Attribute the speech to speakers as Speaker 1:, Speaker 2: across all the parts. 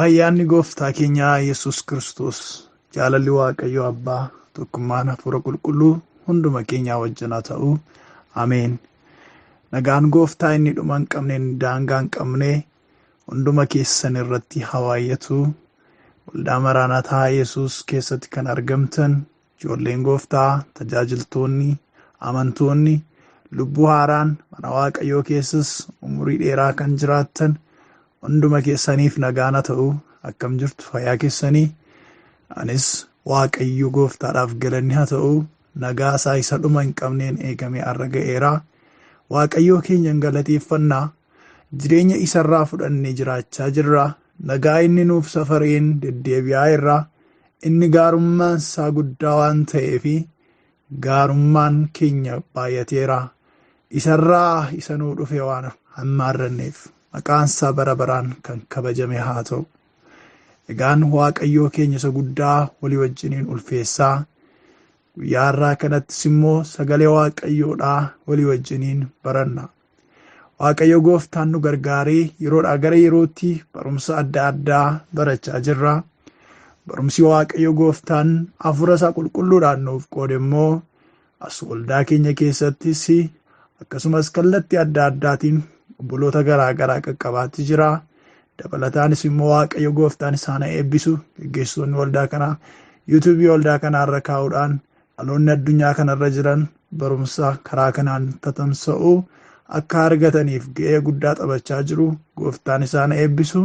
Speaker 1: Ayyaanni gooftaa keenyaa Yesus Kiristoos jaalalli Waaqayyo Abbaa tokkummaan Hafuura Qulqulluu hunduma keenyaa wajjin haa ta'u. Ameen. Nagaan gooftaa inni dhuma hin qabne daangaa hin qabne hunduma keessan irratti haa baay'atu. Waldaa Maraanaataa Yesus keessatti kan argamtan ijoolleen gooftaa, tajaajiltoonni, amantoonni, lubbuu haaraan mana Waaqayyoo keessas umurii dheeraa kan jiraattan hunduma keessaniif nagaan haa ta'u. Akkam jirtu fayyaa keessanii? Anis Waaqayyo gooftaadhaaf galanni haa ta'u. Nagaa isaa isa dhuma hin qabneen eegamee har'a ga'eera. Waaqayyoo keenya galateeffannaa. Jireenya isarraa fudhannee jiraachaa jirra. Nagaa inni nuuf safareen deddeebi'aa irraa. Inni gaarummaan isaa guddaa waan ta'eef gaarummaan keenya baay'ateera. Isarraa isa nuu dhufe waan hammaarranneef maqaan isaa bara baraan kan kabajame haa ta'u. Egaan Waaqayyoo keenya isa guddaa walii wajjiniin ulfeessaa. Guyyaa har'aa kanattis immoo sagalee Waaqayyoodhaa walii wajjiniin baranna. Waaqayyo gooftaan nu gargaaree yeroodhaa gara yerootti barumsa adda addaa barachaa jirra. Barumsi Waaqayyo gooftaan hafuura isaa qulqulluudhaan nuuf qoode immoo as waldaa keenya keessattis akkasumas kallattii adda addaatiin obboloota garaa garaa qaqqabaatti jira. Dabalataanis immoo Waaqayyo gooftaan isaan eebbisu gaggeessitoonni waldaa kanaa yuutuubii waldaa kanaarra kaa'uudhaan dhaloonni addunyaa kanarra jiran barumsa karaa kanaan tatamsa'uu akka argataniif ga'ee guddaa taphachaa jiru. Gooftaan isaan eebbisu.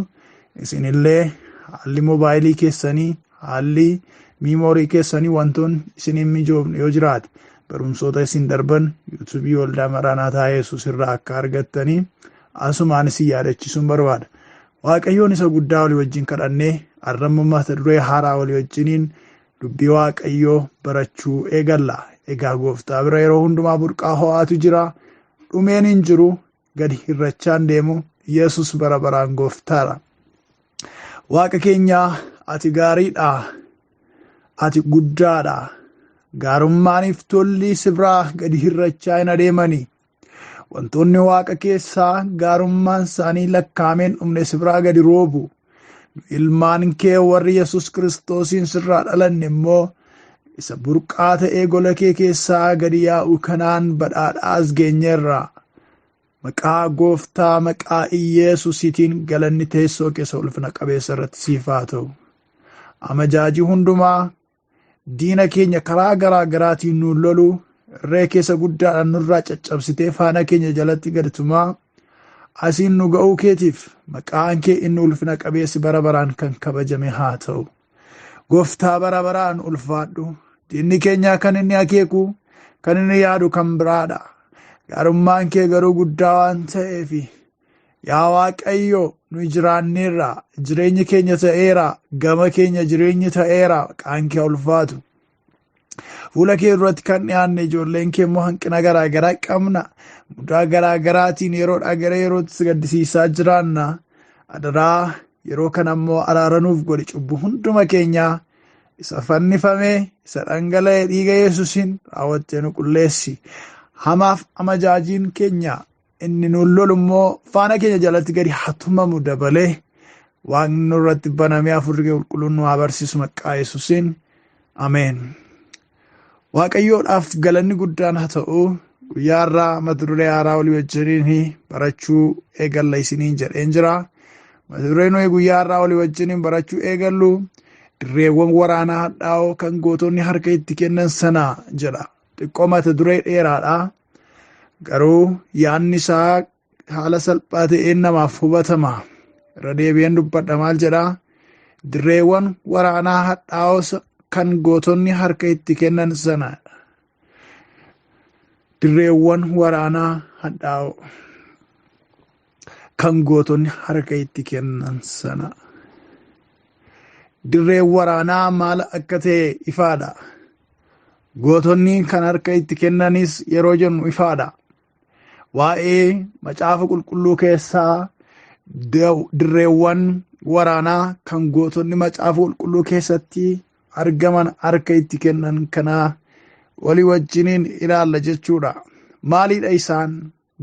Speaker 1: Isinillee haalli moobaayilii keessanii, haalli miimoorii keessanii wantoonni isin hin mijoofne yoo jiraate barumsoota isin darban yuutuubii waldaa Maraanaataa Yesus irraa akka argattanii asumaan isin yaadachiisuun barbaada. Waaqayyoon isa guddaa walii wajjin kadhannee har'ammoo mata duree haaraa walii wajjiniin dubbii Waaqayyoo barachuu eegalla. Egaa gooftaa bira yeroo hundumaa burqaa ho'aatu jira. Dhumeen hin jiru. Gadi hirrachaan deemu. Yesus bara baraan gooftaadha. Waaqa keenyaa ati gaariidha. Ati guddaadha. Gaarummaaniif tolli si biraa gadi hirrachaa hin adeemani. Wantoonni Waaqa keessaa gaarummaan isaanii lakkaa'ameen dhumne si biraa gadi roobu. Ilmaan kee warri Yesus Kiristoosiin sirraa dhalanne immoo isa burqaa ta'ee gola kee keessaa gadi yaa'u kanaan badhaadhaas geenyeerra. Maqaa gooftaa maqaa Yesuusiitiin galanni teessoo keessa ulfina qabeessa irratti siif haa ta'u. Amajaajii hundumaa diina keenya karaa garaa garaatiin nuun lolu irree keessa guddaadhaan nurraa caccabsitee faana keenya jalatti gadi tumaa asiin nu ga'uu keetiif maqaan kee inni ulfina qabeessi bara baraan kan kabajame haa ta'u. Gooftaa bara baraan ulfaadhu. Diinni keenya kan inni akeeku kan inni yaadu kan biraadha. Gaarummaan kee garuu guddaa waan ta'eef yaa Waaqayyo nu jiraanneerra jireenyi keenya ta'eera gama keenya jireenyi ta'eera maqaan kee ulfaatu. Fuula kee duratti kan dhiyaanne ijoolleen kee immoo hanqina garaa garaa qabna. Mudaa garaa garaatiin yeroodhaa gara yerootti gaddisiisaa jiraanna. Adaraa yeroo kana immoo araaranuuf godhi cubbuu hunduma keenyaa isa fannifamee isa dhangala'ee dhiiga Yesuusiin raawwattee nu qulleessi. Hamaaf amajaajiin keenya inni nuun lolu immoo faana keenya jalatti gadi hatumamu dabalee waaqni nurratti banamee hafuurri qulqulluun nu haa barsiisu maqaa Yesuusiin. Ameen. Waaqayyoodhaaf galanni guddaan haa ta'u. Guyyaa irraa mata duree haaraa walii wajjiniin barachuu eegalla isiniin jedheen jira. Mata dureen nuyi guyyaa irraa walii wajjiniin barachuu eegallu dirreewwan waraanaa hadhaa'oo kan gootonni harka itti kennan sana jedha. Xiqqoo mata duree dheeraadha. Garuu yaadni isaa haala salphaa ta'een namaaf hubatama. Irra deebi'een dubbadha maal jedha? Dirreewwan waraanaa hadhaa'oo kan gootonni harka itti kennan sana. Dirreewwan waraanaa hadhaa'oo kan gootonni harka itti kennan sana. Dirreen waraanaa maal akka ta'e ifaadha. Gootonni kan harka itti kennanis yeroo jennu ifaadha. Waa'ee macaafa qulqulluu keessaa dirreewwan waraanaa kan gootonni macaafa qulqulluu keessatti argaman harka itti kennan kanaa walii wajjiniin ilaalla jechuudha. Maaliidha isaan?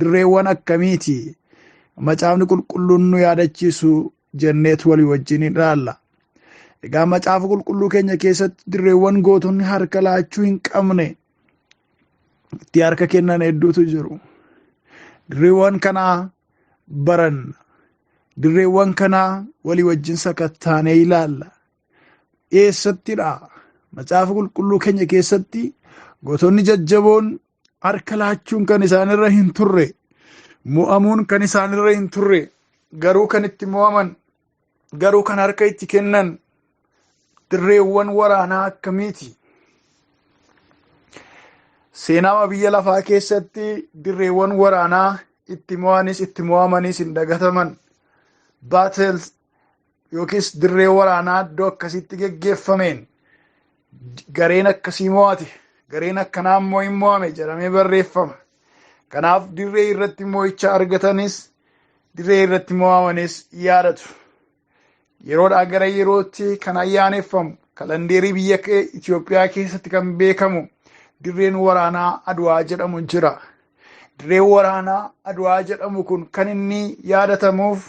Speaker 1: Dirreewwan akkamiiti? Macaafni qulqulluun nu yaadachiisu jenneet walii wajjiniin ilaalla. Egaa macaafa qulqulluu keenya keessatti dirreewwan gootonni harka laachuu hin qabne itti harka kennan hedduutu jiru. Dirreewwan kanaa baranna. Dirreewwan kanaa walii wajjin sakattaanee ilaalla. Eessattidha? Macaafa qulqulluu keenya keessatti gootonni jajjaboon harka laachuun kan isaanirra hin turre, mo'amuun kan isaanirra hin turre, garuu kan itti mo'aman, garuu kan harka itti kennan dirreewwan waraanaa akkamiiti? Seenaa biyya lafaa keessatti dirreewwan waraanaa itti mo'anis itti mo'amanis hin dagataman. Battles yookiis dirree waraanaa iddoo akkasitti geggeeffameen gareen akkasii mo'ate, gareen akkanaa immoo hin mo'ame jedhamee barreeffama. Kanaaf dirree irratti mo'icha argatanis dirree irratti mo'amanis yaadatu. Yeroodhaa gara yerootti kan ayyaaneffamu kalandeerii biyya Itoophiyaa keessatti kan beekamu dirreen waraanaa Adwaa jedhamu jira. Dirreen waraanaa Adwaa jedhamu kun kan inni yaadatamuuf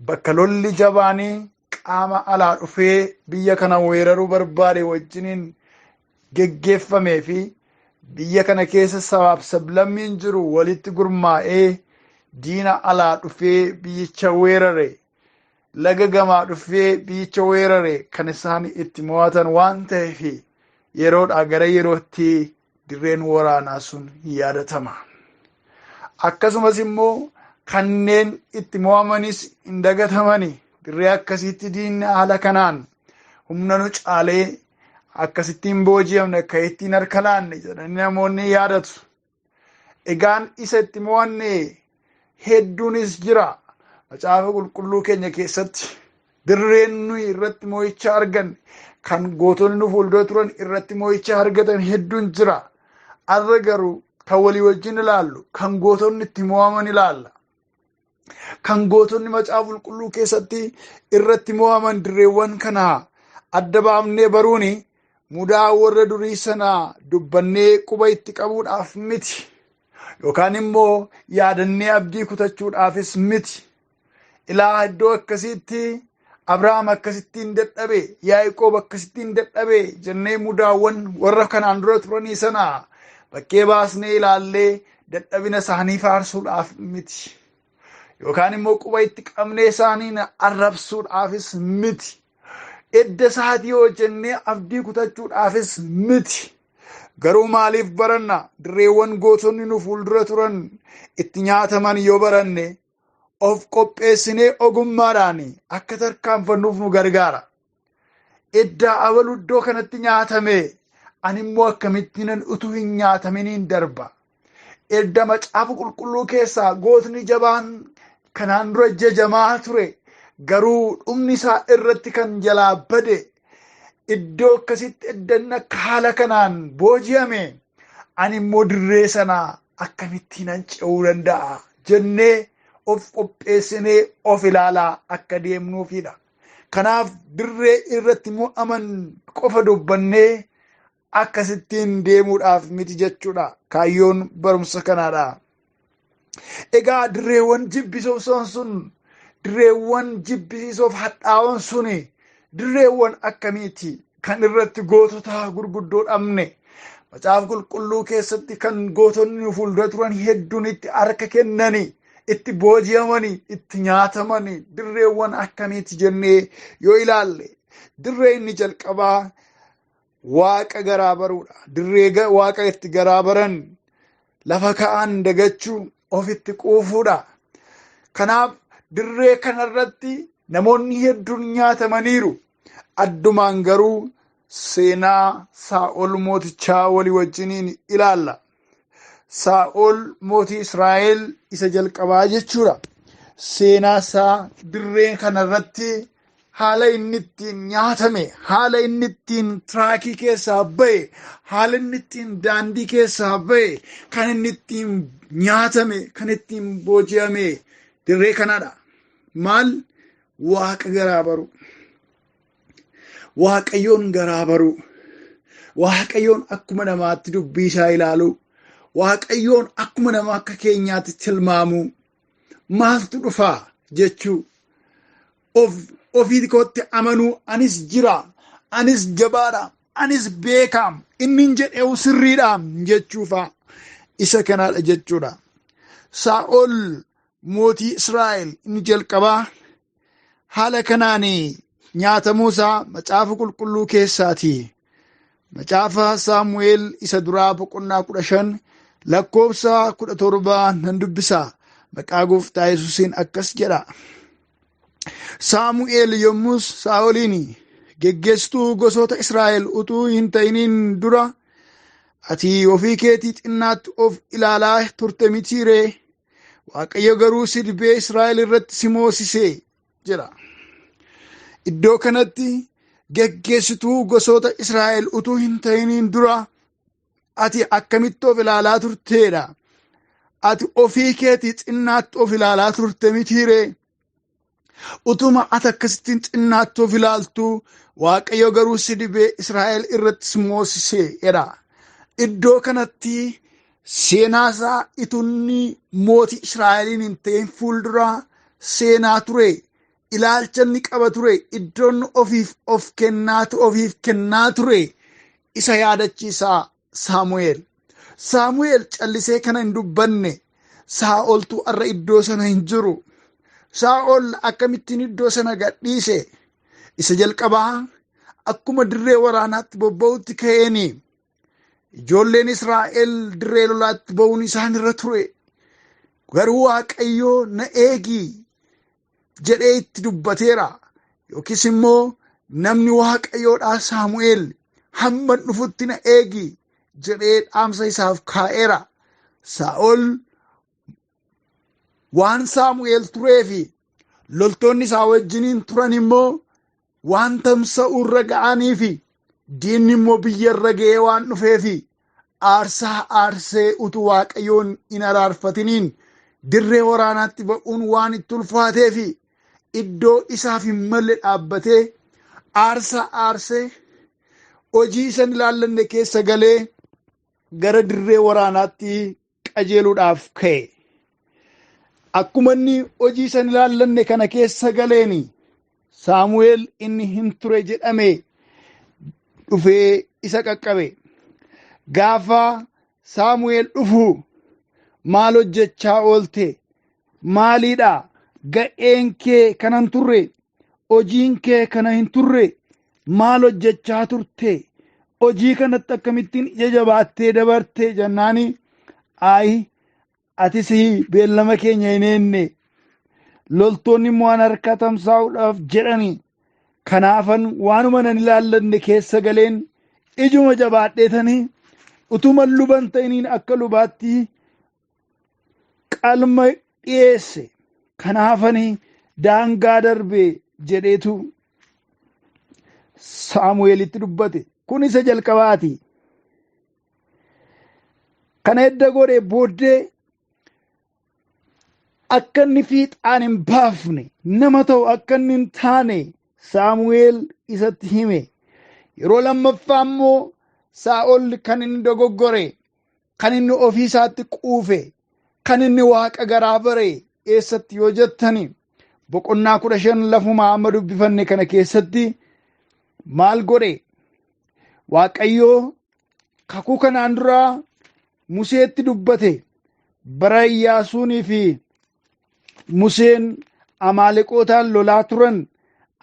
Speaker 1: bakka lolli jabaanii qaama alaa dhufee biyya kana weeraruu barbaade wajjiniin geggeeffamee fi biyya kana keessa sabaaf sablammiin jiru walitti gurmaa'ee diina alaa dhufee biyyicha weerare, laga gamaa dhufee biyyicha weerare kan isaan itti mo'atan waan ta'eef yeroodhaa gara yerootti dirreen waraanaa sun yaadatama. Akkasumas immoo kanneen itti mo'amanis hin dagatamani. Dirree akkasitti diinni haala kanaan humna nu caalee akkasittiin booji'amne akka ittiin harka laanne jedhanii namoonni yaadatu. Egaan isa itti mo'anne hedduunis jira. Macaafa qulqulluu keenya keessatti dirreen nuyi irratti mo'icha argan kan gootonni nu fuuldura turan irratti mo'icha argatan hedduun jira. Arra garuu kan walii wajjin ilaallu kan gootonni itti mo'aman ilaalla. Kan gootonni macaafa qulqulluu keessatti irratti mo'aman dirreewwan kanaa adda baafnee baruuni mudaa warra durii sanaa dubbannee quba itti qabuudhaaf miti. Yookaan immoo yaadannee abdii kutachuudhaafis miti. Ilaa iddoo akkasitti Abrahaam akkasittiin dadhabe, Yaaqoob akkasittiin dadhabe jennee mudaawwan warra kanaan dura turanii sanaa bakkee baasnee ilaallee dadhabina isaanii faarsuudhaaf miti. Yookaan immoo quba itti qabnee isaanii arrabsuudhaafis miti. Edda isaatii yoo jennee abdii kutachuudhaafis miti. Garuu maaliif baranna? Dirreewwan gootonni nu fuuldura turan itti nyaataman yoo baranne of qopheessinee ogummaadhaan akka tarkaanfannuuf nu gargaara. Eddaa abaluu iddoo kanatti nyaatame ani immoo akkamittiin utuu hin nyaataminiin darba. Edda macaafa qulqulluu keessaa gootni jabaan kanaan dura jajamaa ture garuu dhumni isaa irratti kan jalaa bade iddoo akkasitti eddan akka haala kanaan booji'ame ani immoo dirree sanaa akkamittiin ce'uu danda'a jennee of qopheessinee of ilaalaa akka deemnuufidha. Kanaaf dirree irratti mo'aman qofa dubbannee akkasittiin deemuudhaaf miti jechuudha. Kaayyoon barumsa kanaadha. Egaa dirreewwan jibbisiisoon sun dirreewwan jibbisiisoof hadhaawwan suni dirreewwan akkamiiti kan irratti gootota gurguddoo dhabne macaafa qulqulluu keessatti kan gootonni fuuldura turan hedduun itti harka kennani itti booji'amani itti nyaatamani dirreewwan akkamiiti jennee yoo ilaalle dirree inni jalqabaa waaqa garaa baruudha. Dirree waaqa itti garaa baran lafa ka'an dagachuu ofitti quufuudha. Kanaaf dirree kanarratti namoonni hedduun nyaatamaniiru. Addumaan garuu seenaa Saa'ol mootichaa walii wajjiniin ilaalla. Saa'ol mootii Israa'el isa jalqabaa jechuudha. Seenaa isaa dirree kanarratti haala inni ittiin nyaatame, haala inni ittiin tiraakii keessaa ba'e, haala inni ittiin daandii keessaa ba'e, kan inni ittiin nyaatame, kan ittiin booji'ame dirree kanadha. Maal? Waaqa garaa baru. Waaqayyoon garaa baru. Waaqayyoon akkuma namaatti dubbii isaa ilaalu. Waaqayyoon akkuma nama akka keenyaatti tilmaamu. Maaltu dhufaa jechuu ofii kootti amanuu anis jira, anis jabaadha, anis beekam, inni jedheewu sirriidha jechuufa isa kanaadha jechuudha. Saa'ol mootii Israa'el inni jalqabaa haala kanaan nyaatamuusaa macaafa qulqulluu keessaati. Macaafa Saamu'eel isa duraa boqonnaa 15 lakkoofsa 17 nan dubbisa. Maqaa gooftaa Yesuusiin akkas jedha. Saamu'eel yommus Saa'oliin geggeessituu gosoota Israa'el utuu hin ta'iniin dura ati ofii keetii xinnaatti of ilaalaa turte mitiiree? Waaqayyo garuu si dibee Israa'el irratti si moosisee jedha. Iddoo kanatti geggeessituu gosoota Israa'el utuu hin ta'iniin dura ati akkamitti of ilaalaa turteedha? Ati ofii keetii xinnaatti of ilaalaa turte mitiiree? Utuma ati akkasittiin xinnaatti of ilaaltu Waaqayyo garuu si dibee Israa'el irratti si moosisee jedha. Iddoo kanatti seenaasaa itunni mootii Israa'eliin hin ta'in fuulduraa seenaa ture. Ilaalcha inni qaba ture. Iddoon ofiif of kennaa ture. Isa yaadachiisaa Saamu'eel. Saamu'eel callisee kana hin dubbanne. Saa'oltu arra iddoo sana hin jiru. Saa'ol akkamittiin iddoo sana gadhiise? Isa jalqabaa akkuma dirree waraanaatti bobba'utti ka'eeni. Ijoolleen Israa'el dirree lolaatti ba'uun isaan irra ture. Garuu Waaqayyo na eegi jedhee itti dubbateera. Yookiis immoo namni Waaqayyoodhaa Saamu'eel hamma dhufutti na eegi jedhee dhaamsa isaaf kaa'eera. Saa'ol waan Saamu'eel tureefi loltoonni isaa wajjiniin turan immoo waan tamsa'uu irra ga'aniifi diinni immoo biyya irra ga'ee waan dhufeefi aarsaa aarsee utuu Waaqayyoon hin araarfatiniin dirree waraanaatti ba'uun waan itti ulfaateefi iddoo isaaf hin malle dhaabbatee aarsaa aarsee hojii isan ilaallanne keessa galee gara dirree waraanaatti qajeeluudhaaf ka'e. Akkuma inni hojii isan ilaallanne kana keessa galeeni Saamu'eel inni hin ture jedhame dhufee isa qaqqabe. Gaafa Saamu'eel dhufu maal hojjechaa oolte? Maaliidha? Ga'een kee kana hin turre? Hojiin kee kana hin turre? Maal hojjechaa turte? Hojii kanatti akkamittiin ija jabaattee dabarte jennaani ayi atis beellama keenya hin eenne loltoonni immoo an harka tamsaa'uudhaaf jedhanii. Kanaafan waanuma nan ilaallanne keessa galeen ijuma jabaadheetanii utuma luban ta'iniin akka lubaatti qalma dhiyeesse. Kanaafani daangaa darbe jedheetu Saamu'eelitti dubbate. Kun isa jalqabaati. Kana edda godhe booddee akka inni fiixaan hin baafne nama ta'u akka inni hin taane Saamu'eel isatti hime. Yeroo lammaffaa immoo Saa'ol kan inni dogoggore, kan inni ofii isaatti quufe, kan inni Waaqa garaa bare eessatti yoo jettani boqonnaa 15 lafuma amma dubbifanne kana keessatti maal godhe? Waaqayyoo kakuu kanaan duraa Museetti dubbate. Bara Iyyaasuunii fi Museen Amaaleqootaan lolaa turan.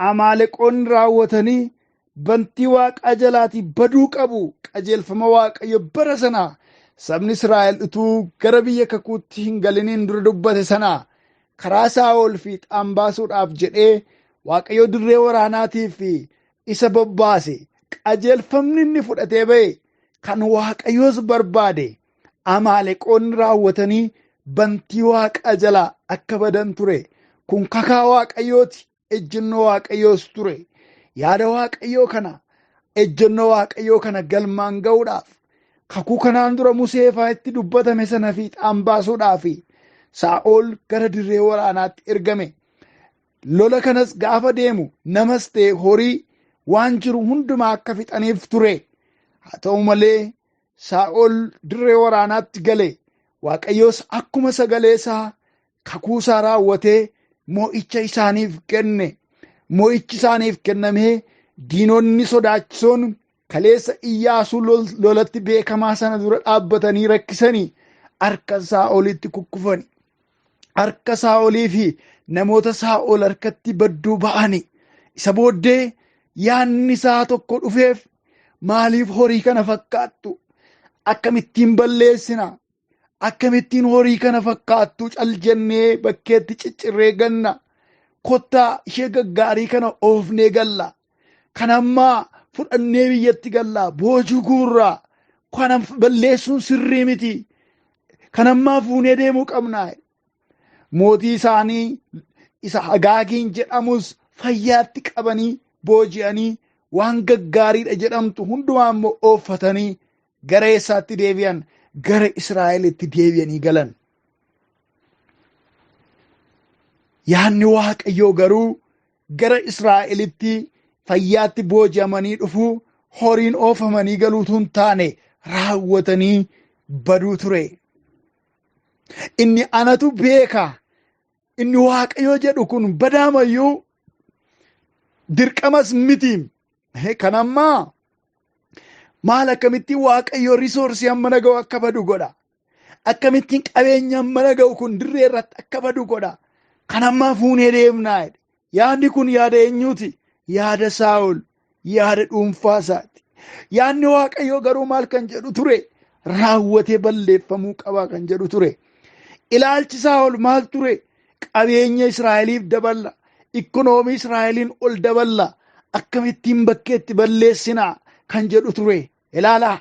Speaker 1: Amaaleqoonni raawwatanii bantii Waaqaa jalaatii baduu qabu. Qajeelfama Waaqayyo bara sana sabni Israa'el utuu gara biyya kakuutti hin galiniin dura dubbate sana karaa Saa'ol fiixaan baasuudhaaf jedhee Waaqayyo dirree waraanaatiif isa bobbaase. Qajeelfamni inni fudhatee ba'e kan Waaqayyoos barbaade Amaaleqoonni raawwatanii bantii Waaqaa jalaa akka badan ture. Kun kakaa Waaqayyooti. Ejjennoo Waaqayyoos ture. Yaada Waaqayyoo kana ejjennoo Waaqayyoo kana galmaan ga'uudhaaf kakuu kanaan dura Museefaa itti dubbatame sana fiixaan baasuudhaaf Saa'ol gara dirree waraanaatti ergame. Lola kanas gaafa deemu namas ta'e horii waan jiru hundumaa akka fixaniif ture. Haa ta'u malee Saa'ol dirree waraanaatti gale. Waaqayyoos akkuma sagalee isaa kakuu isaa raawwatee moo'icha isaaniif kenne. Moo'ichi isaaniif kennamee diinonni sodaachisoon kaleessa Iyyaasuu lolatti beekamaa sana dura dhaabbatanii rakkisanii harka Saa'olitti kukkufani. Harka Saa'olii fi namoota Saa'ol harkatti badduu ba'ani. Isa booddee yaanni isaa tokko dhufeef maaliif horii kana fakkaattu? Akkamittiin balleessina? Akkamittiin horii kana fakkaattu cal jennee bakkeetti ciccirree ganna? Kottaa ishee gaggaarii kana oofnee galla. Kan ammaa fudhannee biyyatti galla. Boojuu guurraa. Kana balleessuun sirrii miti. Kan ammaa fuunee deemuu qabna. Mootii isaanii isa Agaagiin jedhamus fayyaatti qabanii booji'anii waan gaggaariidha jedhamtu hundumaa immoo ooffatanii gara eessaatti deebi'an? Gara Israa'elitti deebi'anii galan. Yaanni Waaqayyoo garuu gara Israa'elitti fayyaatti booji'amanii dhufuu, horiin oofamanii galuutu hin taane raawwatanii baduu ture. Inni anatu beeka. Inni Waaqayyoo jedhu kun badaamayyuu dirqamas miti. Kan ammaa maal akkamittiin Waaqayyoo risoorsii hamma naga'u akka badu godha? Akkamittiin qabeenya hamma naga'u kun dirree irratti akka badu godha? Kan ammaa fuunee deemnaa. Yaadni kun yaada eenyuuti? Yaada Saa'ol, yaada dhuunfaa isaati. Yaadni Waaqayyoo garuu maal kan jedhu ture? Raawwatee balleeffamuu qaba kan jedhu ture. Ilaalchi Saa'ol maal ture? Qabeenya Israa'eliif daballa. Ikkonoomii Israa'eliin ol daballa. Akkamittiin bakkeetti balleessinaa kan jedhu ture. Ilaalaa,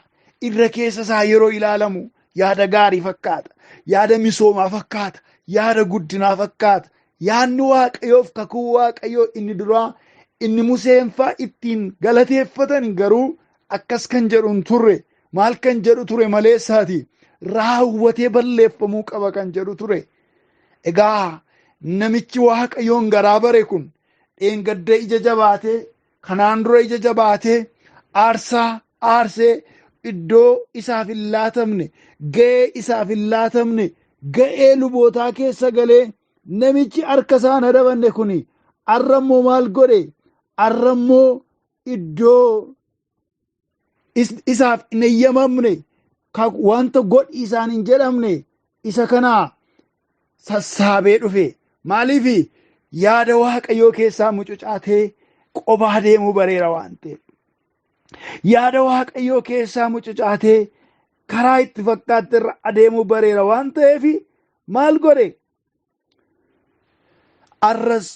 Speaker 1: irra keessa isaa yeroo ilaalamu yaada gaarii fakkaata. Yaada misoomaa fakkaata. Yaada guddinaa fakkaata. Yaadni Waaqayyoof kakuu Waaqayyoo inni duraa inni Museen fa'aa ittiin galateeffatan garuu akkas kan jedhu hin turre. Maal kan jedhu ture maleessaati? Raawwatee balleeffamuu qaba kan jedhu ture. Egaa namichi Waaqayyoon garaa bare kun dheengadda ija jabaatee, kanaan dura ija jabaatee aarsaa aarsee iddoo isaaf hin laatamne, ga'ee isaaf hin laatamne, ga'ee lubootaa keessa galee namichi harka isaa hin dabanne kun arrammoo maal godhe? Arrammoo iddoo isaaf hin eeyyamamne, wanta godhi isaan hin jedhamne isa kana sassaabee dhufe. Maaliif? Yaada Waaqayyoo keessaa mucucaatee qophaa deemuu bareera waan ta'eef. Yaada Waaqayyoo keessaa mucucaatee karaa itti fakkaatte irra adeemuu bareera waan ta'eef maal godhe? arras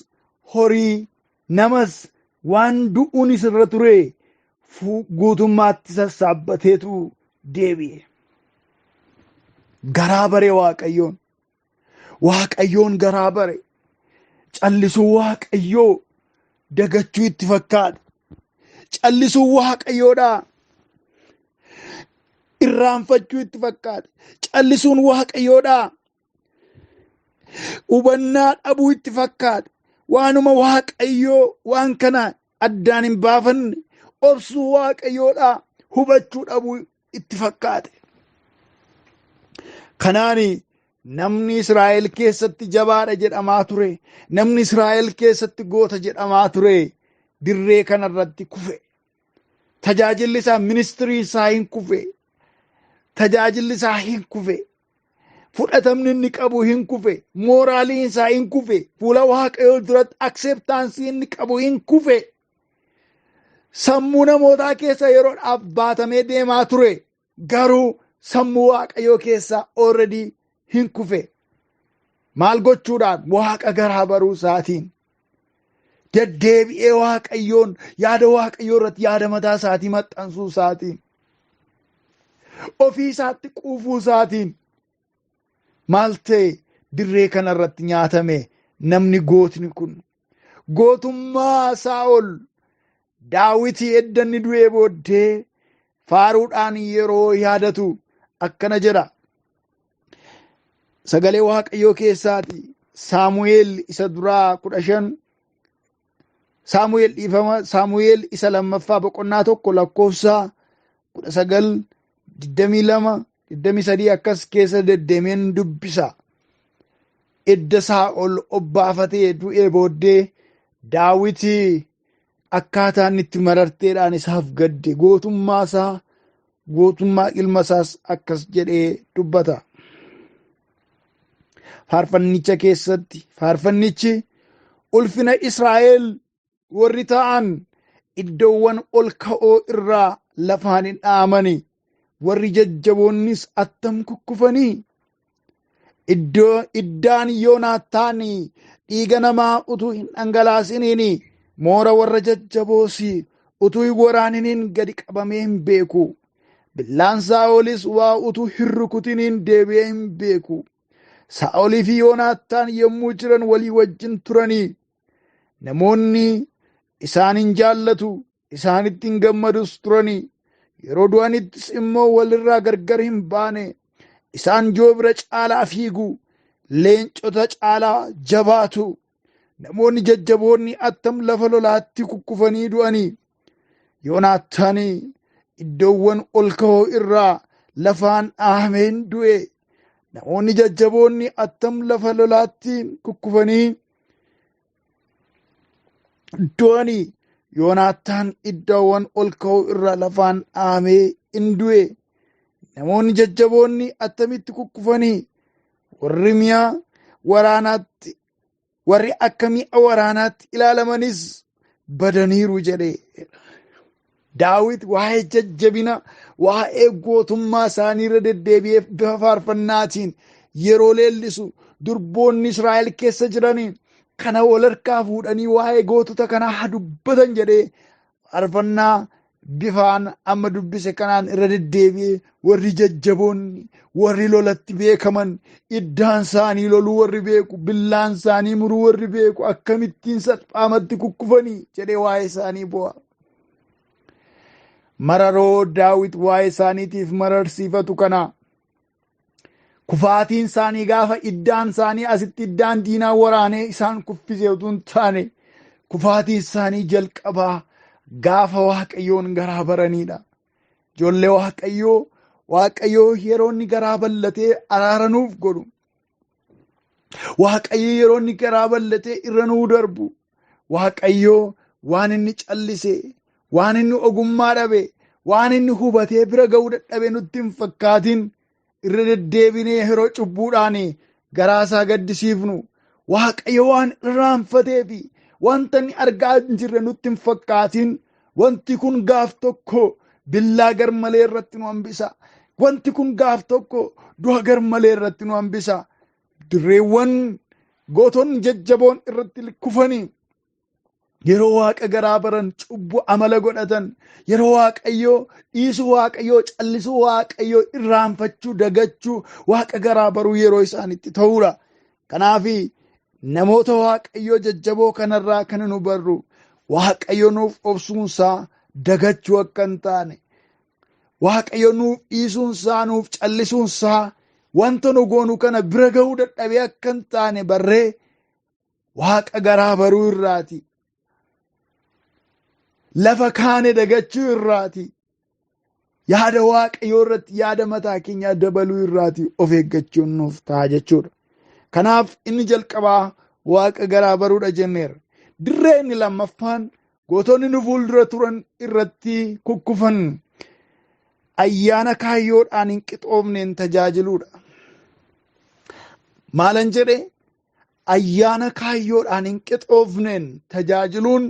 Speaker 1: horii namas waan du'uunis irra ture guutummaatti sassaabbateetu deebi'e. Garaa bare Waaqayyoon garaa bare. Callisuu Waaqayyoo dagachuu itti fakkaata. Callisuu Waaqayyoodha irraanfachuu itti fakkaata. Callisuun Waaqayyoodha hubannaa dhabuu itti fakkaata. Waanuma Waaqayyoo waan kana addaan hin baafanne obsuu Waaqayyoodha hubachuu dhabuu itti fakkaate. Kanaani namni Israa'el keessatti jabaadha jedhamaa ture. Namni Israa'el keessatti goota jedhamaa ture. Dirree kanarratti kufe. Tajaajilli isaa ministirii isaa hin kufe. Tajaajilli isaa hin kufe. Fudhatamni inni qabu hin kufe. Mooraalii isaa hin kufe. Fuula Waaqayyoo duratti akseeptaansii inni qabu hin kufe. Sammuu namootaa keessa yeroodhaaf baatamee deemaa ture. Garuu sammuu Waaqayyoo keessa already hin kufe. Maal gochuudhaan? Waaqa garaa baruu isaatiin. Deddeebi'ee Waaqayyoon yaada Waaqayyoo irratti yaada mataa isaatii maxxansuu isaatiin. Ofii isaatti quufuu isaatiin. Maal ta'e dirree kanarratti nyaatame namni gootni kun. Gootummaa Saa'ol Daawitii edda inni du'ee booddee faaruudhaan yeroo yaadatu akkana jedha. Sagalee Waaqayyoo keessaati Saamu'eel isa duraa 15 Saamu'eel isa lammaffaa boqonnaa 1 lakkoofsa 19 22 23 akkas keessa deddeemeen dubbisa. Edda Saa'ol obbaafatee du'ee booddee Daawitii akkaataan itti mararteedhaan isaaf gadde gootummaa isaa gootummaa ilma isaas akkas jedhee dubbata. Faarfannicha keessatti faarfannichi ulfina Israa'el warri ta'an iddoowwan ol ka'oo irraa lafaan hin dhaamani. Warri jajjaboonnis attam kukkufanii. Iddaan Yoonaataan dhiiga namaa utuu hin dhangalaasiniin moora warra jajjaboosi utuu hin waraaniniin gadi qabamee hin beeku. Billaan Saa'olis waa utuu hin rukutiniin deebi'ee hin beeku. Saa'olii fi Yoonaataan yommuu jiran walii wajjin turanii. Namoonni isaan hin jaallatu, isaanitti hin gammadus turanii. Yeroo du'anittis immoo walirraa gargar hin baane. Isaan joobira caalaa fiigu, leencota caalaa jabaatu. Namoonni jajjaboonni attam lafa lolaatti kukkufanii du'anii. Yoonaataan iddoowwan ol ka'oo irraa lafaan dhahameen du'e. Namoonni jajjaboonni attam lafa lolaatti kukkufanii du'anii. Yoonaataan iddoowwan ol ka'oo irraa lafaan dhahamee hin du'e. Namoonni jajjaboonni attamitti kukkufanii warri akka mi'a waraanaatti ilaalamanis badaniiru jedhe. Daawit waa'ee jajjabina waa'ee gootummaa isaanii irra deddeebi'ee bifa faarfannaatiin yeroo leellisu durboonni Israa'el keessa jiranii kana wal harkaa fuudhanii waa'ee gootota kanaa dubbatan jedhee faarfannaa bifaan amma dubbise kanaan irra deddeebi'ee warri jajjaboonni warri lolatti beekaman iddaan isaanii loluu warri beeku billaan isaanii muruu warri beeku akkamittiin salphaamatti kukkufanii jedhee waa'ee isaanii bo'a. Mararoo Daawit waa'ee isaaniitiif mararsiifatu kana kufaatiin isaanii gaafa iddaan isaanii asitti iddaan diinaa waraanee isaan kuffisee utuu hin taane kufaatiin isaanii jalqabaa gaafa Waaqayyoon garaa baranidha. Ijoollee Waaqayyoo yeroo inni garaa bal'atee araaranuuf godhu. Waaqayyo yeroo inni garaa bal'atee irra nuu darbu. Waaqayyoo waan inni callise, waan inni ogummaa dhabe, waan inni hubatee bira ga'uu dadhabe nutti hin fakkaatin irra deddeebinee yeroo cubbuudhaan garaa isaa gaddisiifnu. Waaqayyo waan irraanfatee fi wanta inni argaa hin jirre nutti hin fakkaatin. Wanti kun gaaf tokko billaa garmalee irratti nu hambisa. Wanti kun gaaf tokko du'a garmalee irratti nu hambisa. Dirreewwan gootonni jajjaboon irratti kufanii yeroo waaqa garaa baran cubbuu amala godhatan yeroo waaqayyoo dhiisuu waaqayyoo callisuu waaqayyoo irraanfachuu dagachuu waaqa garaa baruu yeroo isaanitti ta'uudha. Kanaaf namoota waaqayyoo jajjaboo kanarraa kan nu barru waaqayyo nuuf obsuunsaa dagachuu akka hin taane, waaqayyo nuuf dhiisuunsaa nuuf callisuunsaa wanta nu goonu kana bira ga'uu dadhabee akka hin taane barree waaqa garaa baruu irraati. Lafa kaane dagachuu irraati. Yaada waaqayyoo irratti yaada mataa keenyaa dabaluu irraati of eeggachuun nuuf ta'a jechuudha. Kanaaf inni jalqabaa waaqa garaa baruudha jenneera. Dirree inni lammaffaan gootonni nu fuuldura turan irratti kukkufan ayyaana kaayyoodhaan hin qixoofneen tajaajiluudha. Maalan jedhe ayyaana kaayyoodhaan hin qixoofneen tajaajiluun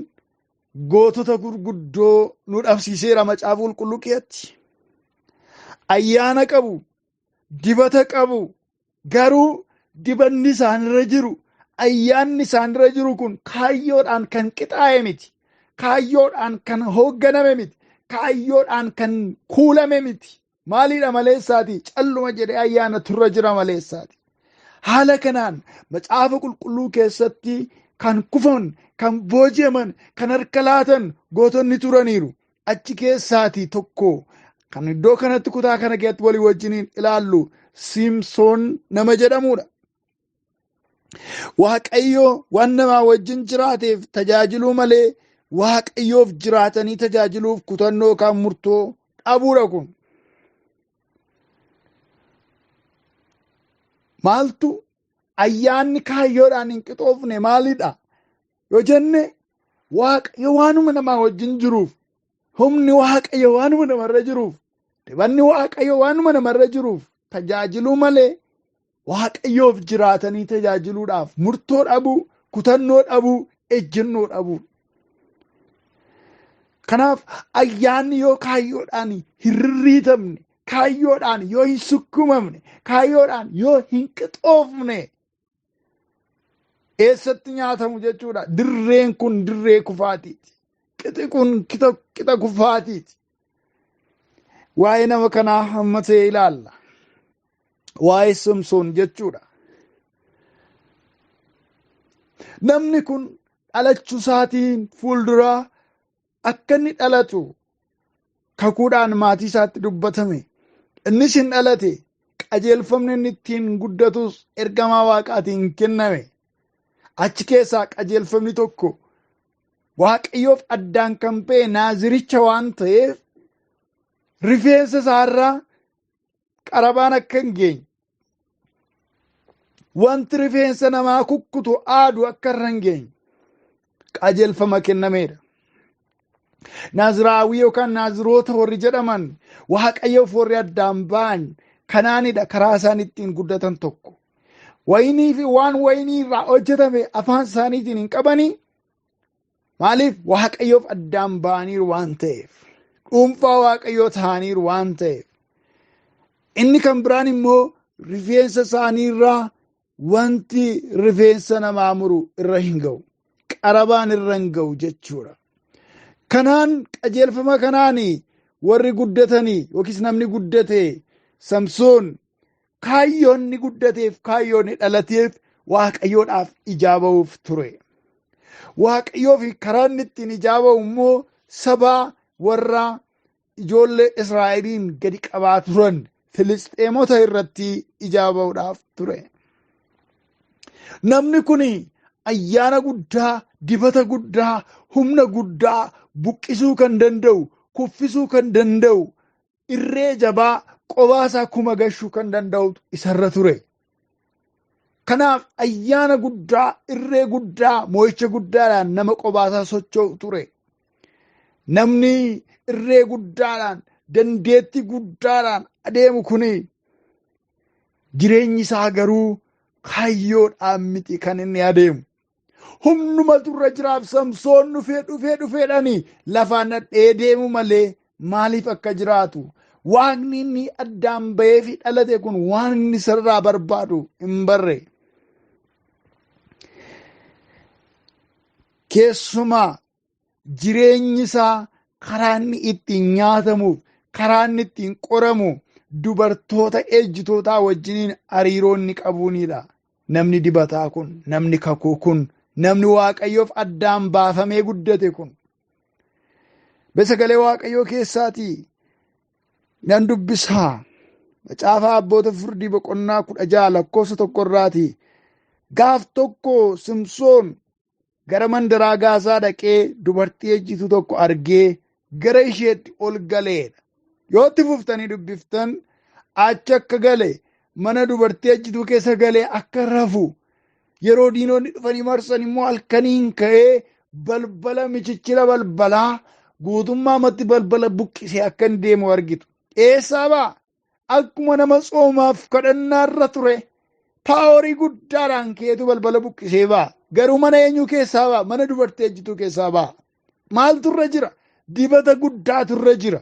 Speaker 1: gootota gurguddoo nu dhabsiiseera macaafa qulqulluu keessatti. Ayyaana qabu, dibata qabu, garuu dibanni isaanirra jiru, ayyaanni isaanirra jiru kun kaayyoodhaan kan qixaa'e miti, kaayyoodhaan kan hoogganame miti, kaayyoodhaan kan kuulame miti. Maaliidha maleessaati? Calluma jedhee ayyaana turra jira maleessaati. Haala kanaan macaafa qulqulluu keessatti kan kufan, kan booji'aman, kan harka laatan gootonni turaniiru. Achi keessaati tokko kan iddoo kanatti kutaa kana keessatti walii wajjiniin ilaallu Simsoon nama jedhamudha. Waaqayyo waan namaa wajjin jiraateef tajaajiluu malee waaqayyoof jiraatanii tajaajiluuf kutannoo kan murtoo dhabuudha kun. Maaltu ayyaanni kaayyoodhaan hin qixoofne maalidha yoo jenne, waaqayyo waanuma namaa wajjin jiruuf, humni waaqayyo waanuma namarra jiruuf, dibanni waaqayyo waanuma namarra jiruuf tajaajiluu malee waaqayyoof jiraatanii tajaajiluudhaaf murtoo dhabuu, kutannoo dhabuu, ejjennoo dhabuu. Kanaaf ayyaanni yoo kaayyoodhaan hin rirriitamne, kaayyoodhaan yoo hin sukkumamne, kaayyoodhaan yoo hin qixoofne eessatti nyaatamu jechuudha. Dirreen kun dirree kufaatiiti. Qixi kun qixa kufaatiiti. Waa'ee nama kanaa hammatee ilaalla. Waa'ee Simsoon jechuudha. Namni kun dhalachuu isaatiin fuulduraa akka inni dhalatu kakuudhaan maatii isaatti dubbatame. Innis hin dhalate, qajeelfamni inni ittiin guddatus ergamaa waaqaatiin kenname. Achi keessaa qajeelfamni tokko waaqayyoof addaan kan ba'e naaziricha waan ta'eef rifeensa isaarraa qarabaan akka hin geenye, wanti rifeensa namaa kukkutu aadu akka irra hin geenye qajeelfama kennameedha. Naaziraawii yookaan naaziroota warri jedhaman waaqayyoof warri addaan ba'an kanaanidha karaa isaan ittiin guddatan tokko. Waynii fi waan waynii irraa hojjetame afaan isaaniitiin hin qabanii. Maaliif? Waaqayyoof addaan ba'aniiru waan ta'eef, dhuunfaa waaqayyoo ta'aniiru waan ta'eef. Inni kan biraan immoo rifeensa isaanii irraa wanti rifeensa namaa muru irra hin ga'u, qarabaan irra hin ga'u jechuudha. Kanaan qajeelfama kanaan warri guddatanii yookiis namni guddate Samsoon kaayyoonni guddateef, kaayyoonni dhalateef waaqayyoodhaaf ijaaba'uuf ture. Waaqayyoof karaa inni ittiin ijaaba'u immoo sabaa warra ijoollee Israa'eliin gadi qabaa turan Filisxeemota irratti ijaaba'uudhaaf ture. Namni kun ayyaana guddaa, dibata guddaa, humna guddaa buqqisuu kan danda'u, kuffisuu kan danda'u, irree jabaa qobaasaa kuma gashuu kan danda'u isarra ture. Kanaaf ayyaana guddaa, irree guddaa, moo'icha guddaadhaan nama qobaasaa socho'u ture. Namni irree guddaadhaan, dandeettii guddaadhaan adeemu kun jireenyi isaa garuu kaayyoodhaan miti kan inni adeemu. Humnumatu irra jiraaf Samsoon dhufeedhani lafaan dhadhee deemu malee maaliif akka jiraatu? Waaqni inni addaan ba'ee fi dhalate kun waan inni sirraa barbaadu hin barre. keessumaa jireenyi isaa karaa inni ittiin nyaatamuuf, karaa inni ittiin qoramu dubartoota ejjitootaa wajjiniin hariiroo inni qabuunidha. Namni dibataa kun, namni kakuu kun, namni Waaqayyoof addaan baafamee guddate kun. Sagalee Waaqayyoo keessaatii nan dubbisaa. Macaafa Abboota Firdii boqonnaa 16 lakkoofsa 1 gaaf tokko Simsoon gara mandaraa Gaasaa dhaqee dubartii ejjituu tokko argee gara isheetti ol galeedha. Yoo itti fuftanii dubbiftan achi akka gale mana dubartii ejjituu keessa galee akka rafu yeroo diinonni dhufanii marsan immoo halkaniin ka'ee balbala michichila balbalaa guutummaa matti balbala buqqisee akka hin deemu argitu. Eessaa ba'a? Akkuma nama tsoomaaf kadhannaarra ture paaworii guddaadhaan keetu balbala buqqisee ba'a. Garuu mana eenyuu keessaa ba'a? Mana dubartii ejjituu keessaa ba'a. Maaltu irra jira? Dibata guddaatu irra jira.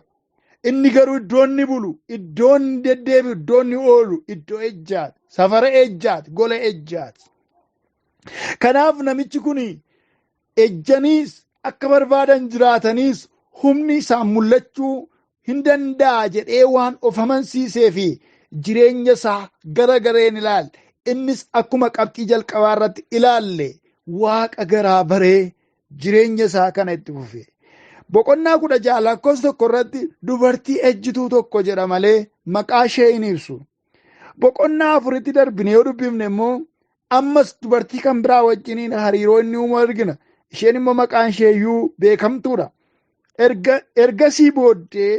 Speaker 1: Inni garuu iddoo inni bulu, iddoo inni deddeebi'u, iddoo inni oolu, iddoo ejjaati, safara ejjaati, gola ejjaati. Kanaaf namichi kun ejjaniis akka barbaadan jiraataniis humni isaan mul'achuu hin danda'a jedhee waan of amansiisee fi jireenya isaa garagareen ilaalle. Innis akkuma qabxii jalqabaa irratti ilaalle Waaqa garaa baree jireenya isaa kana itti fufe. Boqonnaa 16 lakkoofsa 1 irratti dubartii ejjituu tokko jedha malee maqaa ishee hin ibsu. Boqonnaa 4tti darbine yoo dubbifne immoo ammas dubartii kan biraa wajjiniin hariiroo inni uumu argina. Isheen immoo maqaan ishee iyyuu beekamtuudha. Ergasii booddee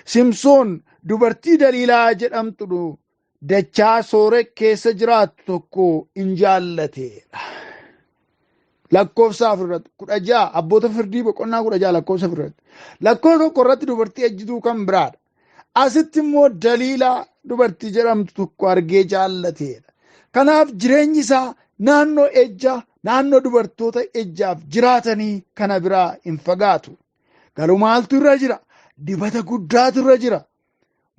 Speaker 1: Simsoon dubartii Daliilaa jedhamtu dachaa Soorek keessa jiraattu tokko in jaallateedha. Lakkoofsa 4 irratti 16 Abboota Firdii boqonnaa 16 lakkoofsa 4 irratti. Lakkoofsa 1 irratti dubartii ejjituu kan biraadha. Asitti immoo Daliilaa dubartii jedhamtu tokko argee jaallateedha. Kanaaf jireenyi isaa naannoo ejjaa, naannoo dubartoota ejjaaf jiraatanii kana biraa hin fagaatu. Garuu maaltu irra jira? Dibata guddaatu irra jira.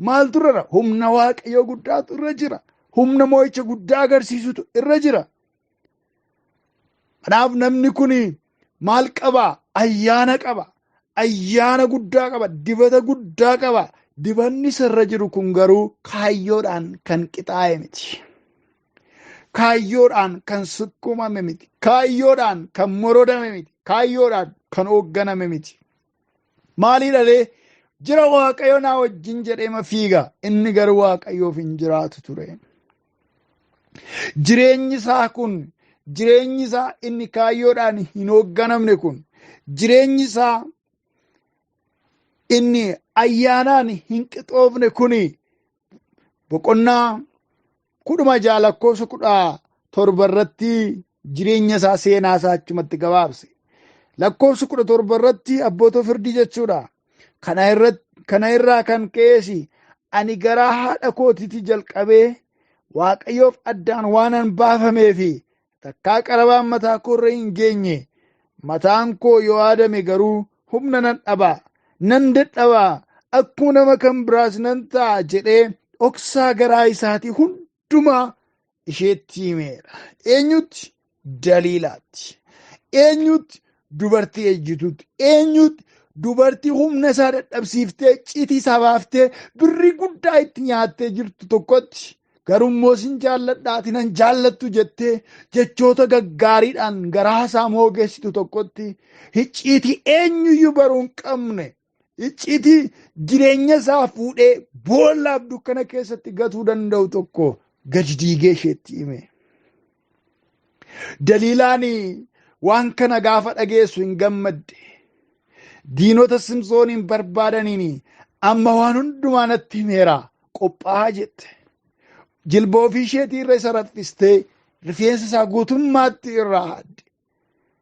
Speaker 1: Maaltu irra jira? Humna Waaqayyoo guddaatu irra jira. Humna moo'icha guddaa agarsiisutu irra jira. Kanaaf namni kun maal qaba? Ayyaana qaba. Ayyaana guddaa qaba. Dibata guddaa qaba. Dibanni isarra jiru kun garuu kaayyoodhaan kan qixaa'e miti. Kaayyoodhaan kan sukkumame miti. Kaayyoodhaan kan morodame miti. Kaayyoodhaan kan hoogganame miti. Maaliidhalee? Jira Waaqayyo naa wajjin jedhee fiiga. Inni garuu Waaqayyoof hin jiraatu ture. Jireenyi isaa kun, jireenyi isaa inni kaayyoodhaan hin hoogganamne kun, jireenyi isaa inni ayyaanaan hin qixoofne kun boqonnaa 16 lakkoofsa 17 irratti jireenya isaa seenaa isaa achumatti gabaabse. Lakkoofsa 17 irratti Abboota Firdii jechuudha. Kana irraa kan ka'e ani garaa haadha kootiitii jalqabee Waaqayyoof addaan waanan baafamee fi takkaa qarabaan mataa koo irra hin geenye. Mataan koo yoo haadame garuu humna nan dhabaa, nan dadhabaa, akkuma nama kan biraas nan ta'a jedhee dhoksaa garaa isaatii hundumaa isheetti himeera. Eenyutti? Daliilaatti. Eenyutti? Dubartii ejjituutti. Eenyutti? Dubartii humna isaa dadhabsiiftee citii isaa baaftee birrii guddaa itti nyaattee jirtu tokkotti. Garummoo sin jaalladhaati nan jaallattu jettee jechoota gaggaariidhaan garaa isaa moogeessitu tokkotti icciitii eenyuyyuu baruu hin qabne, icciitii jireenya isaa fuudhee boollaaf dukkana keessatti gatuu danda'u tokko gadi diigee isheetti hime. Daliilaan waan kana gaafa dhageessu hin gammadde. Diinota Simsooniin barbaadaniin amma waan hundumaa natti himeera qophaa'aa jette. Jilba ofii isheetii irra isa raffistee rifeensa isaa guutummaatti irraa haadde.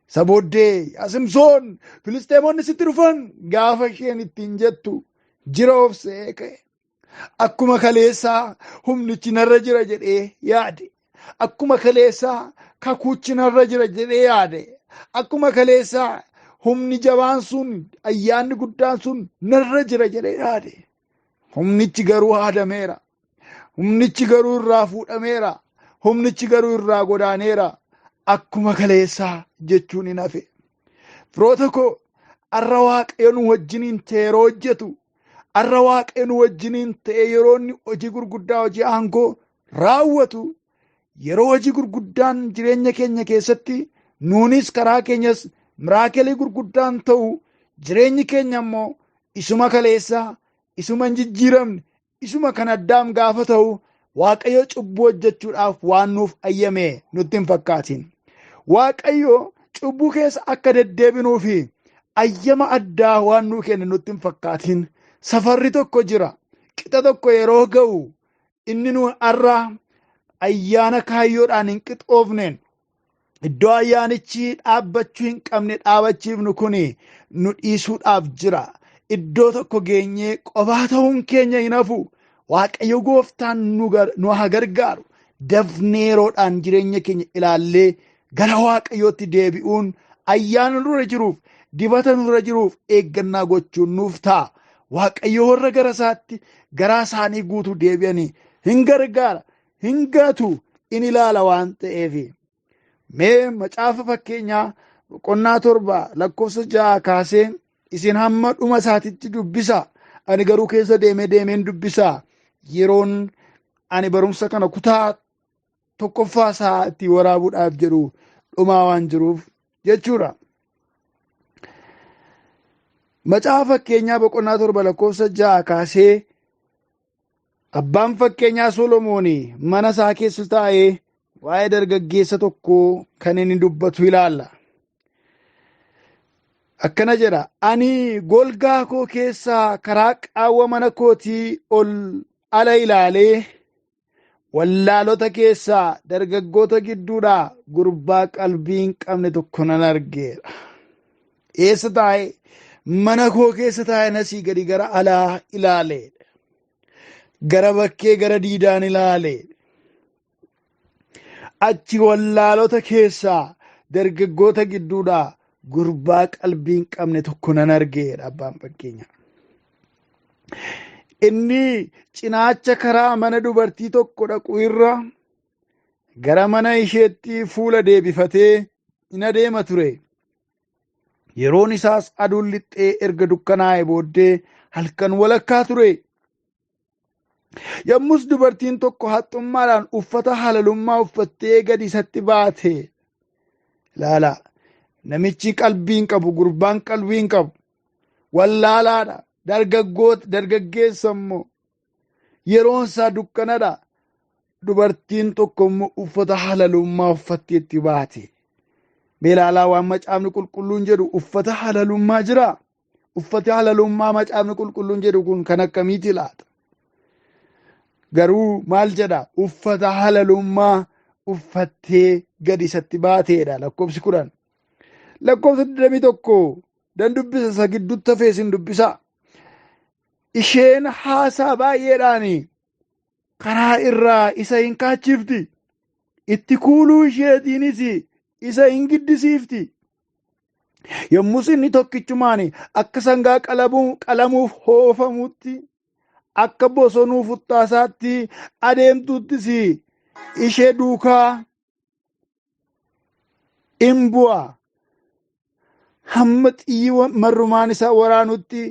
Speaker 1: Isa booddee yaa Simsoon, Filisxeemonni sitti dhufan gaafa isheen ittiin jettu jira of se'ee ka'e. Akkuma kaleessaa humnichi narra jira jedhee yaade. Akkuma kaleessaa kakuuchi narra jira jedhee yaade. Akkuma kaleessaa humni jabaan sun, ayyaanni guddaan sun narra jira jedhee yaade. Humnichi garuu haadameera. Humnichi garuu irraa fuudhameera. Humnichi garuu irraa godaaneera. akkuma kaleessaa jechuun hin hafe. Firoota koo har'a Waaqayyo nu wajjiniin ta'e yeroo hojjetu, har'a Waaqayyo nu wajjiniin ta'e yeroo inni hojii gurguddaa, hojii aangoo raawwatu, yeroo hojii gurguddaan jireenya keenya keessatti nuunis karaa keenyas miraakelii gurguddaan ta'u, jireenyi keenya immoo isuma kaleessaa, isuma hin jijjiiramne, isuma kan addaam gaafa ta'u Waaqayyo cubbuu hojjechuudhaaf waan nuuf ayyame nutti hin fakkaatin. Waaqayyo cubbuu keessa akka deddeebinuu fi ayyama addaa waan nuu kenne nutti hin fakkaatin. Safarri tokko jira. Qixa tokko yeroo ga'u inni nu har'a ayyaana kaayyoodhaan hin qixoofneen iddoo ayyaanichi dhaabbachuu hin qabne dhaabachiifnu kun nu dhiisuudhaaf jira. Iddoo tokko geenyee qofaa ta'uun keenya hin hafu. Waaqayyo gooftaan nu haa gargaaru. Dafnee yeroodhaan jireenya keenya ilaallee gara Waaqayyootti deebi'uun ayyaana nurra jiruuf, dibata nurra jiruuf eeggannaa gochuun nuuf ta'a. Waaqayyo warra gara isaatti garaa isaanii guutuu deebi'anii hin gargaara, hin gatu, in ilaala waan ta'eef. Mee macaafa fakkeenyaa boqonnaa 7 lakkoofsa 6 kaasee isin hamma dhuma isaatitti dubbisa. Ani garuu keessa deemeen dubbisa. Yeroon ani barumsa kana kutaa tokkoffaa isaa itti waraabuudhaaf jedhu dhumaa waan jiruuf jechuudha. Macaafa fakkeenyaa boqonnaa 7 lakkoofsa 6 kaasee abbaan fakkeenyaa Solomoon mana isaa keessa taa'ee waa'ee dargaggeessa tokko kan inni dubbatu ilaalla. Akkana jedha, ani golgaa koo keessaa karaa qaawwa mana kootii ol ala ilaalee wallaalota keessaa dargaggoota gidduudhaa gurbaa qalbii hin qabne tokko nan argeera. Eessa taa'e? Mana koo keessa taa'e nasii gadi gara alaa ilaale. Gara bakkee gara diidaan ilaale. Achi wallaalota keessaa dargaggoota gidduudhaa gurbaa qalbii hin qabne tokko nan argeera abbaan fakkeenya. Inni cinaacha karaa mana dubartii tokko dhaqu irra gara mana isheetti fuula deebifatee in adeema ture. Yeroon isaas aduun lixxee erga dukkanaa'e booddee halkan walakkaa ture. Yommus dubartiin tokko haxxummaadhaan uffata halalummaa uffattee gadi isatti baate. Ilaala, namichi qalbii hin qabu, gurbaan qalbii hin qabu, wallaalaadha. Dargaggeessa immoo yeroon isaa dukkanadha. Dubartiin tokko immoo uffata halalummaa uffattee itti baate. Ilaalaa waan macaafni qulqulluun jedhu uffata halalummaa jira. Uffata halalummaa macaafni qulqulluun jedhu kun kan akkamiiti laata? Garuu maal jedha? Uffata halalummaa uffattee gadi isatti baateedha. Lakkoofsi 10. Lakkoofsa 21 dan dubbisa isa gidduutti hafee isin dubbisa. Isheen haasaa baay'eedhaan karaa irraa isa hin kaachifti. Itti kuuluu isheetiinis isa hin giddisiifti. Yommus inni tokkichumaan akka sangaa qalamuuf hoofamutti, akka bosonuu futtaasaatti adeemtuttis ishee duukaa in bu'a. Hamma xiyyi marrumaan isaa waraanutti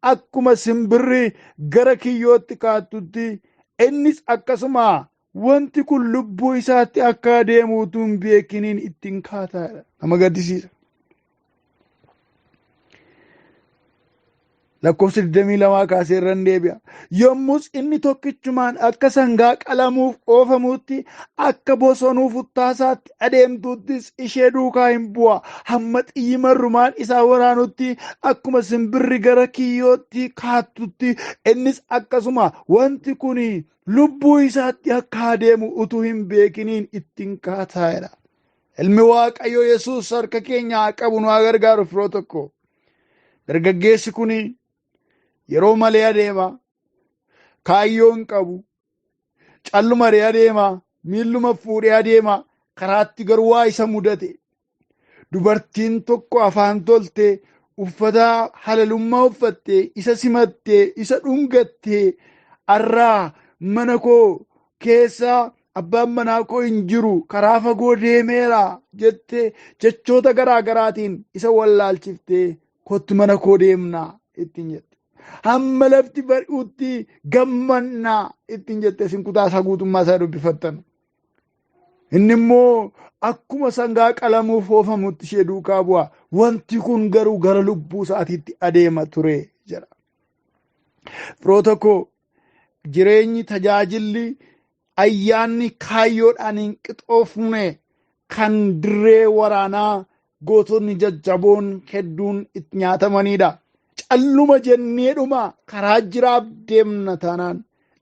Speaker 1: akkuma simbirri gara kiyyootti kaattutti innis akkasuma wanti kun lubbuu isaatti akka adeemuutu hin beekiniin ittiin kaataadha. Nama gaddisiisa. Lakkoofsa 22 kaasee irra deebi'a. Yommus inni tokkichumaan akka sangaa qalamuuf oofamutti, akka bosonuu futtaasaatti adeemtuttis ishee duukaa in bu'a. Hamma xiyyi marrumaan isaa waraanutti akkuma simbirri gara kiyyootti kaattutti innis akkasuma wanti kun lubbuu isaatti akka adeemu utuu hin beekiniin ittiin kaataa'edha. Ilmi Waaqayyoo Yesuus harka keenya haa qabu, nu haa gargaaru. Firoo tokko dargaggeessi kun yeroo malee adeema, kaayyoo hin qabu, callumaree adeema, miilluma fuudhee adeema. Karaatti garuu waa isa mudate. Dubartiin tokko afaan tolte uffata halalummaa uffattee isa simattee isa dhungattee, arraa mana koo keessa abbaan manaa koo hin jiru karaa fagoo deemeera jettee jechoota garaa garaatiin isa wallaalchiftee kottu mana koo deemnaa ittiin jette. Hamma lafti bari'utti gammannaa ittiin jette isin kutaa isaa guutummaa isaa dubbifattan. Inni immoo akkuma sangaa qalamuuf oofamutti ishee duukaa bu'a. Wanti kun garuu gara lubbuu isaatiitti adeema ture jedha. Firoota koo jireenyi tajaajilli ayyaanni kaayyoodhaan hin qixoofne kan dirree waraanaa gootonni jajjaboon hedduun itti nyaatamanidha. Calluma jenneedhuma karaa jiraaf deemna taanaan,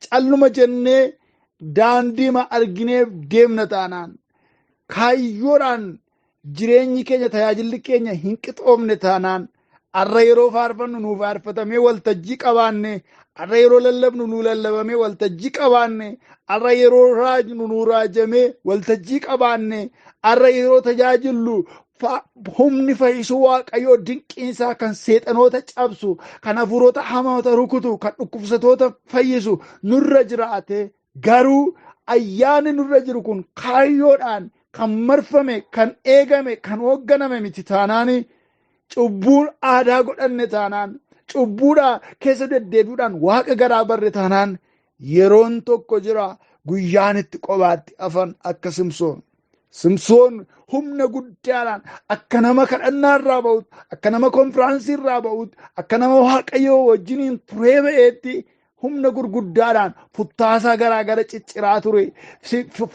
Speaker 1: calluma jennee daandiima argineef deemna taanaan, kaayyoodhaan jireenyi keenya tajaajilli keenya hin qixoofne taanaan, arra yeroo faarfannu nuu faarfatamee waltajjii qabaanne, arra yeroo lallabnu nuu lallabamee waltajjii qabaanne, arra yeroo raajnu nuu raajamee waltajjii qabaanne, arra yeroo tajaajillu humni fayyisuu Waaqayyoo dinqiinsaa kan seexanoota cabsu, kan hafuurota hamaata rukutu, kan dhukkubsatoota fayyisu nurra jiraate, garuu ayyaanni nurra jiru kun kaayyoodhaan kan marfame, kan eegame, kan hoogganame miti taanaani, cubbuun aadaa godhanne taanaan, cubbuudha keessa deddeebi'uudhaan Waaqa garaa barre taanaan, yeroon tokko jira guyyaan itti qobaatti afan akka Simsoon. Simsoon humna guddaadhaan akka nama kadhannaa irraa ba'uut, akka nama konfiraansii irraa ba'uut, akka nama Waaqayyoo wajjiniin turee ba'eetti humna gurguddaadhaan futtaasaa garaa gara cicciraa ture.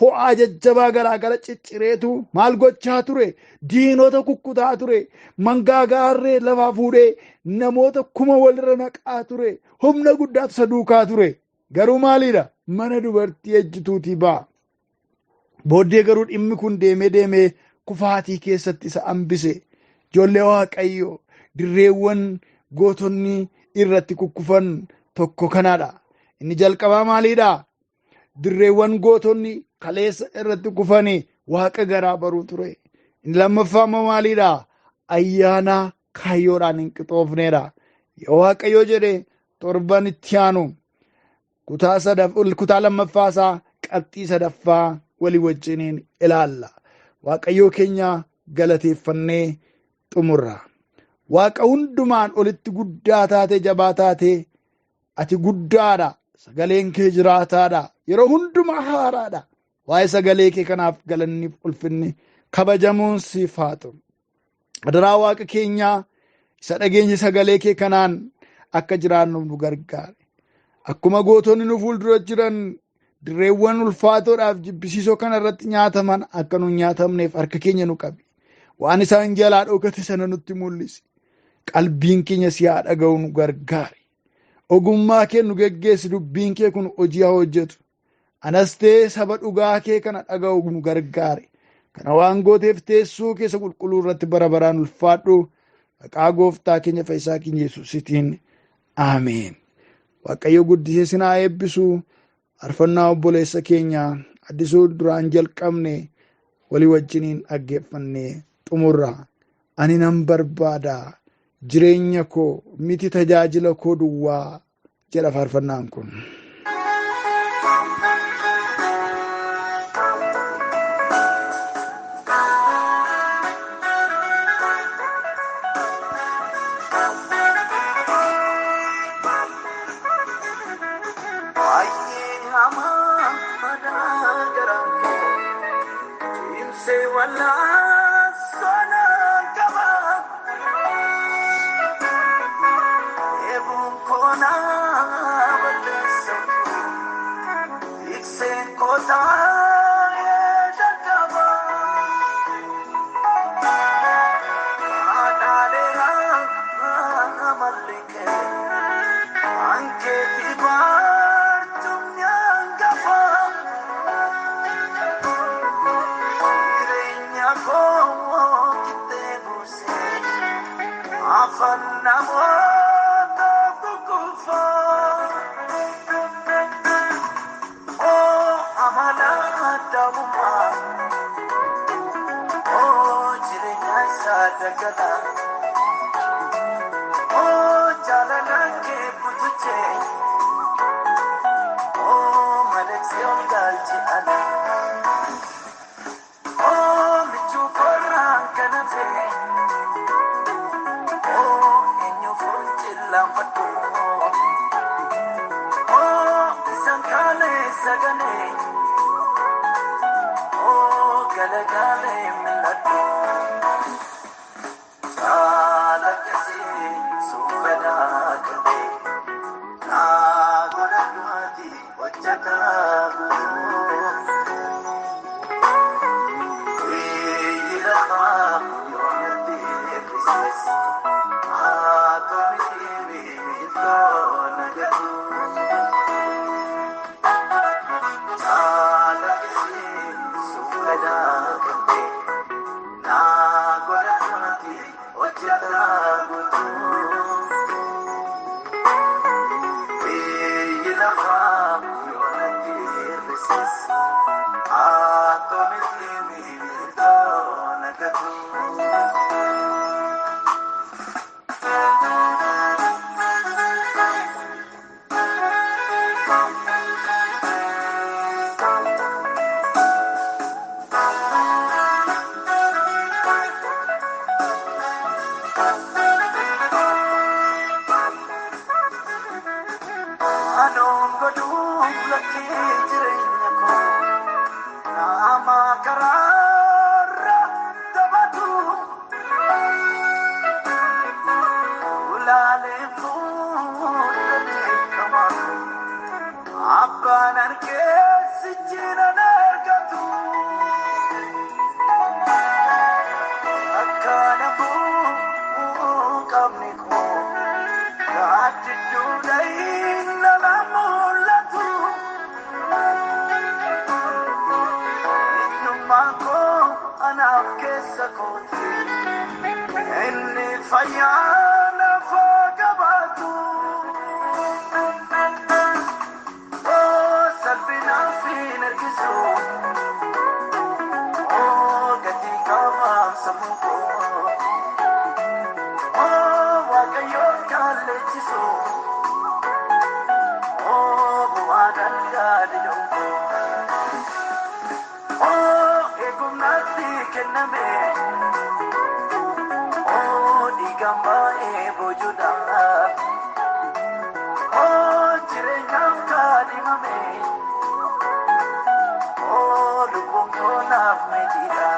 Speaker 1: Fo'aa jajjabaa garaa gara ciccireetu maal gochaa ture? Diinota kukkutaa ture. Mangaagaa harree lafaa fuudhee namoota kuma walirra naqaa ture. Humna guddaatu isa duukaa ture. Garuu maalidha? Mana dubartii ejjituutii ba'a. Booddee garuu dhimmi kun deemee kufaatii keessatti isa hambise. Ijoollee Waaqayyoo dirreewwan gootonni irratti kukkufan tokko kanadha. Inni jalqabaa maalidha? Dirreewwan gootonni kaleessa irratti kufanii Waaqa garaa baruu ture. Inni lammaffaa immoo maalidha? Ayyaana kaayyoodhaan hin qixoofnedha. Yoo Waaqayyoo jedhe torban itti aanu kutaa lammaffaasaa qabxii sadaffaa walii wajjiniin ilaalla. Waaqayyoo keenya galateeffannee xumurra. Waaqa hundumaan olitti guddaa taate, jabaa taate, ati guddaadha. Sagaleen kee jiraataadha. Yeroo hundumaa haaraadha. Waa'ee sagalee kee kanaaf galanniif ulfinni kabajamuun siif haa ta'u. Adaraa Waaqa keenyaa isa dhageenyi sagalee kee kanaan akka jiraannuuf nu gargaare. Akkuma gootonni nu fuuldura jiran dirreewwan ulfaatoodhaaf jibbisiisoo kana irratti nyaataman akka nu nyaatamneef harka keenya nu qabi. Waan isaan jalaa dhokate sana nutti mul'isi. Qalbiin keenya si haa dhaga'u nu gargaari. Ogummaa kee nu geggeessi, dubbiin kee kun hojii haa hojjetu. Anas ta'ee saba dhugaa kee kana dhaga'u nu gargaari. Kana waan gooteef teessoo keessa qulqulluu irratti bara baraan ulfaadhu. Maqaa gooftaa keenya fayyisaa keenya Yesuusitiin ameen. Waaqayyo guddisee sin haa eebbisu. Faarfannaa obboleessa keenya addisuu duraan jalqabne walii wajjiniin dhaggeeffannee xumurra. Ani nan barbaada jireenya koo miti tajaajila koo duwwaa jedha faarfannaan kun.
Speaker 2: Oh, my Baanan keessi jiran argatu akka namuu qabni koo gaaddi duudhayin nama mul'atu innummaan koo anaaf keessa kooti inni fayyaa nafa qabaatu. Salbinaafin argisu gati qabaam sammuu koo waaqayyoon kaallechisu bu'aa dandaadhi dhowwoo eegumnaatti kenname dhiigaan baay'ee boojuudhaaf jireenyaaf kaadhimame lubbuun koo naaf meetiidha.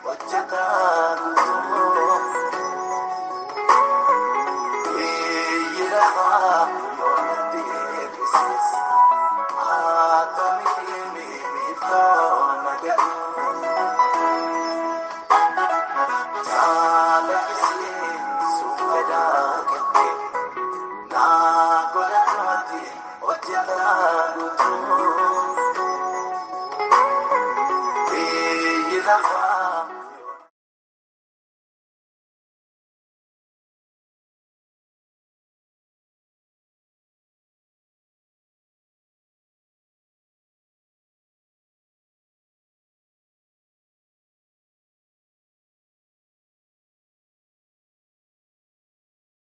Speaker 2: Hojjetaa